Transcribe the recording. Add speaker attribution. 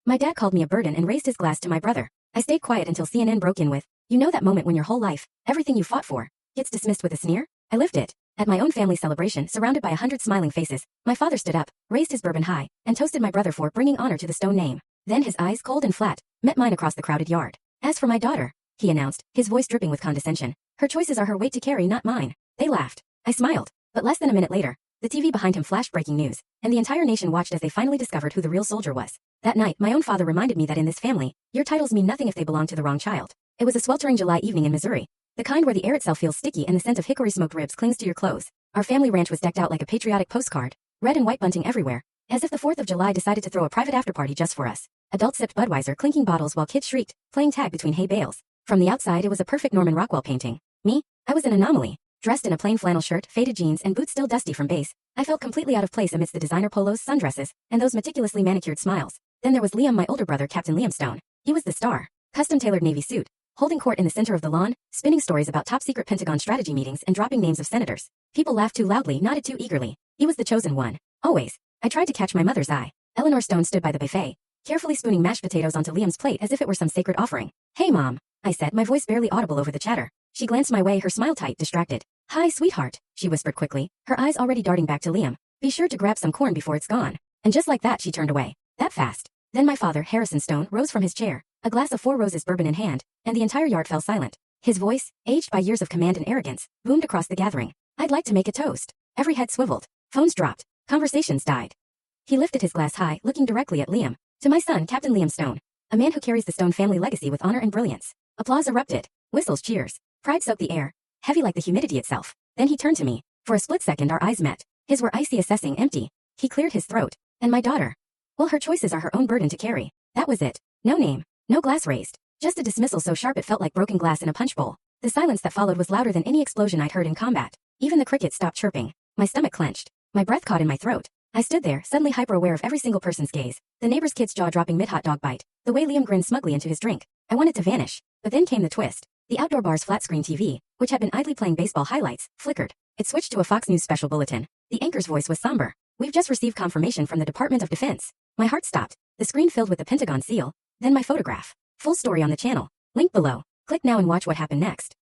Speaker 1: My dad called me a burden and raised his glass to my brother. I stayed quiet until CNN broke in with, "You know that moment when your whole life, everything you fought for, gets dismissed with a sneer?" I lived it. At my own family celebration, surrounded by 100 smiling faces, my father stood up, raised his bourbon high, and toasted my brother for bringing honor to the Stone name. Then his eyes, cold and flat, met mine across the crowded yard. "As for my daughter," he announced, his voice dripping with condescension, "her choices are her weight to carry, not mine." They laughed. I smiled. But less than a minute later, the TV behind him flashed breaking news, and the entire nation watched as they finally discovered who the real soldier was. That night, my own father reminded me that in this family, your titles mean nothing if they belong to the wrong child. It was a sweltering July evening in Missouri, the kind where the air itself feels sticky and the scent of hickory smoked ribs clings to your clothes. Our family ranch was decked out like a patriotic postcard, red and white bunting everywhere, as if the 4th of July decided to throw a private afterparty just for us. Adults sipped Budweiser, clinking bottles while kids shrieked, playing tag between hay bales. From the outside, it was a perfect Norman Rockwell painting. Me? I was an anomaly. Dressed in a plain flannel shirt, faded jeans, and boots still dusty from base, I felt completely out of place amidst the designer polos, sundresses, and those meticulously manicured smiles. Then there was Liam, my older brother, Captain Liam Stone. He was the star. Custom-tailored navy suit, holding court in the center of the lawn, spinning stories about top-secret Pentagon strategy meetings and dropping names of senators. People laughed too loudly, nodded too eagerly. He was the chosen one. Always. I tried to catch my mother's eye. Eleanor Stone stood by the buffet, carefully spooning mashed potatoes onto Liam's plate as if it were some sacred offering. "Hey, Mom," I said, my voice barely audible over the chatter. She glanced my way, her smile tight, distracted. "Hi, sweetheart," she whispered quickly, her eyes already darting back to Liam. "Be sure to grab some corn before it's gone." And just like that, she turned away. That fast. Then my father, Harrison Stone, rose from his chair, a glass of 4 Roses bourbon in hand, and the entire yard fell silent. His voice, aged by years of command and arrogance, boomed across the gathering. "I'd like to make a toast." Every head swiveled. Phones dropped. Conversations died. He lifted his glass high, looking directly at Liam. "To my son, Captain Liam Stone, a man who carries the Stone family legacy with honor and brilliance." Applause erupted. Whistles, cheers. Pride soaked the air, heavy like the humidity itself. Then he turned to me. For a split second our eyes met. His were icy, assessing, empty. He cleared his throat. "And my daughter? Well, her choices are her own burden to carry." That was it. No name. No glass raised. Just a dismissal so sharp it felt like broken glass in a punch bowl. The silence that followed was louder than any explosion I'd heard in combat. Even the crickets stopped chirping. My stomach clenched. My breath caught in my throat. I stood there, suddenly hyper-aware of every single person's gaze. The neighbor's kid's jaw dropping mid-hot dog bite. The way Liam grinned smugly into his drink. I wanted to vanish. But then came the twist. The outdoor bar's flat-screen TV, which had been idly playing baseball highlights, flickered. It switched to a Fox News special bulletin. The anchor's voice was somber. "We've just received confirmation from the Department of Defense." My heart stopped. The screen filled with the Pentagon seal. Then my photograph. Full story on the channel. Link below. Click now and watch what happened next.